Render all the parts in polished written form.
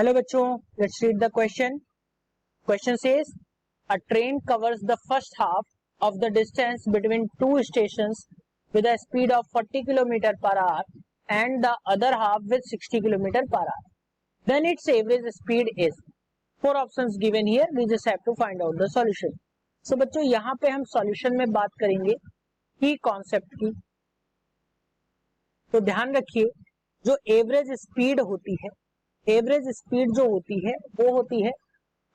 Hello बच्चों, let's read the question. Question says a train covers the first half of the distance between two stations with a speed of 40 km per hour and the other half with 60 km per hour. Then its average speed is. Four options given here. We just have to find out the solution. So बच्चों यहाँ पे हम solution में बात करेंगे की concept की. तो ध्यान रखिए, जो एवरेज स्पीड होती है, एवरेज स्पीड जो होती है वो होती है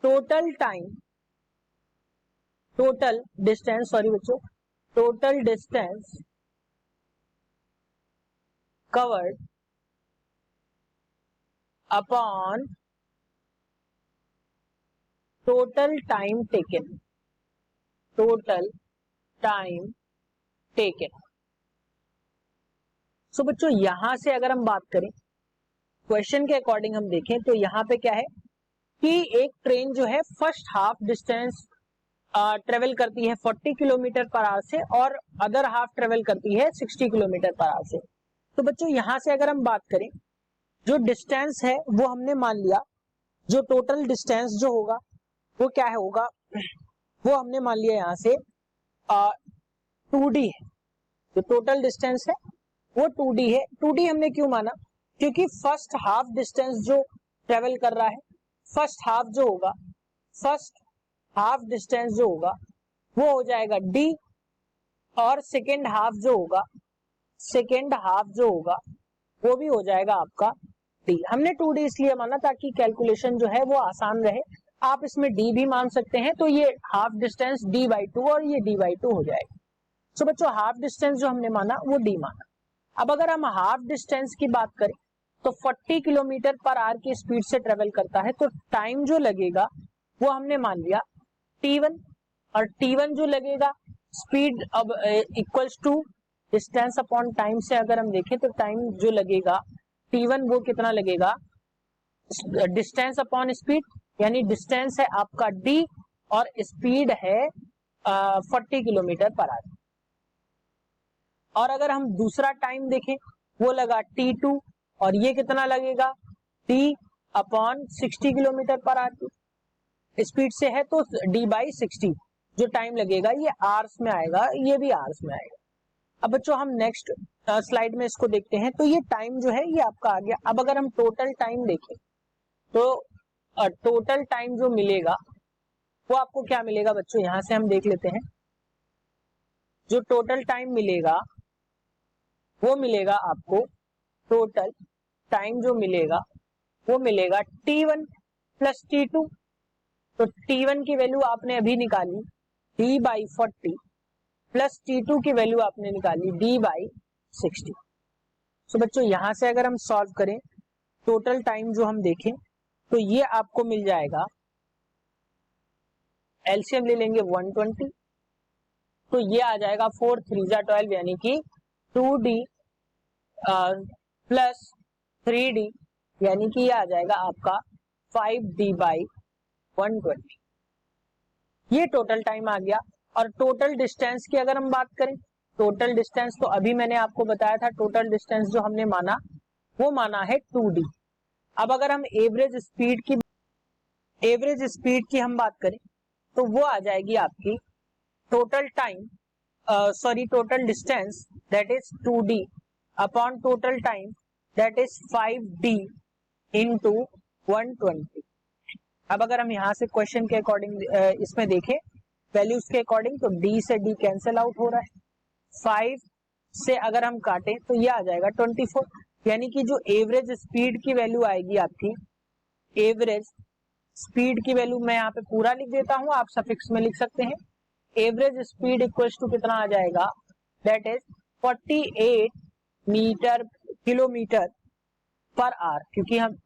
total time, total distance, sorry बच्चों, total distance covered upon total time taken, total time taken. So बच्चों यहां से अगर हम बात करें, क्वेश्चन के अकॉर्डिंग हम देखें तो यहां पे क्या है कि एक ट्रेन जो है फर्स्ट हाफ डिस्टेंस ट्रेवल करती है 40 किलोमीटर पर आवर से और अदर हाफ ट्रेवल करती है 60 किलोमीटर पर आवर से. तो बच्चों यहां से अगर हम बात करें, जो डिस्टेंस है वो हमने मान लिया, जो टोटल डिस्टेंस जो होगा वो क्या है होगा, वो हमने मान लिया यहां से 2D है. जो टोटल डिस्टेंस है वो 2D है. 2D हमने क्यों माना, क्योंकि फर्स्ट हाफ डिस्टेंस जो ट्रेवल कर रहा है, फर्स्ट हाफ जो होगा, फर्स्ट हाफ डिस्टेंस जो होगा वो हो जाएगा D और सेकेंड हाफ जो होगा, सेकेंड हाफ जो होगा वो भी हो जाएगा आपका D. हमने 2D इसलिए माना ताकि कैलकुलेशन जो है वो आसान रहे. आप इसमें D भी मान सकते हैं, तो ये हाफ डिस्टेंस D/2 और ये D/2 हो जाएगा. सो बच्चों हाफ डिस्टेंस जो हमने माना वो D माना. अब अगर हम हाफ डिस्टेंस की बात करें तो 40 किलोमीटर पर आवर की स्पीड से ट्रेवल करता है, तो टाइम जो लगेगा वो हमने मान लिया T1, और T1 जो लगेगा स्पीड अब equals to distance upon time से अगर हम देखें तो टाइम जो लगेगा T1 वो कितना लगेगा, डिस्टेंस अपॉन स्पीड, यानी डिस्टेंस है आपका D और स्पीड है 40 किलोमीटर पर आवर. और अगर हम दूसरा टाइम देखें वो लगा T2 और ये कितना लगेगा D upon 60 kilometre per hour की स्पीड से है, तो D/60 जो टाइम लगेगा ये आवर्स में आएगा, ये भी आवर्स में आएगा. अब बच्चों हम नेक्स्ट स्लाइड में इसको देखते हैं. तो ये टाइम जो है ये आपका आ गया. अब अगर हम टोटल टाइम देखें तो टोटल टाइम जो मिलेगा वो आपको क्या मिलेगा बच्चों, यहां से हम देख लेते हैं. जो टोटल टाइम मिलेगा वो मिलेगा आपको, टोटल टाइम जो मिलेगा वो मिलेगा T1 प्लस T2. तो T1 की वैल्यू आपने अभी निकाली D/40 प्लस T2 की वैल्यू आपने निकाली D/60. सो बच्चों यहां से अगर हम सॉल्व करें, टोटल टाइम जो हम देखें तो ये आपको मिल जाएगा, एलसीएम ले लेंगे 120, तो ये आ जाएगा 4 3 जा 12, यानी कि 2D प्लस 3D, यानी कि ये आ जाएगा आपका 5D/120. ये टोटल टाइम आ गया. और टोटल डिस्टेंस की अगर हम बात करें, टोटल डिस्टेंस तो अभी मैंने आपको बताया था, टोटल डिस्टेंस जो हमने माना वो माना है 2D. अब अगर हम एवरेज स्पीड की हम बात करें तो वो आ जाएगी आपकी total time, total distance that is 2D upon total time that is 5D into 120. अब अगर हम यहां से क्वेश्चन के अकॉर्डिंग इसमें देखें वैल्यूज के अकॉर्डिंग, तो D से D कैंसिल आउट हो रहा है, 5 से अगर हम काटें तो ये आ जाएगा 24, यानी कि जो एवरेज स्पीड की वैल्यू आएगी आपकी, एवरेज स्पीड की वैल्यू मैं यहाँ पे पूरा लिख देता हूं, आप सफिक्स में लिख सकते हैं. एवरेज स्पीड इक्वल्स टू कितना आ जाएगा, that is 48 kilometre per hour, क्योंकि हम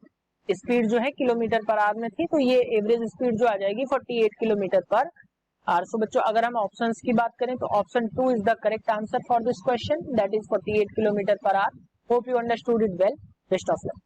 स्पीड जो है किलोमीटर पर आवर में थी, तो ये एवरेज स्पीड जो आ जाएगी 48 किलोमीटर पर आवर. सो बच्चों अगर हम ऑप्शंस की बात करें तो option 2 is the correct answer for this question, that is 48 kilometre per hour. Hope you understood it well. Best of luck.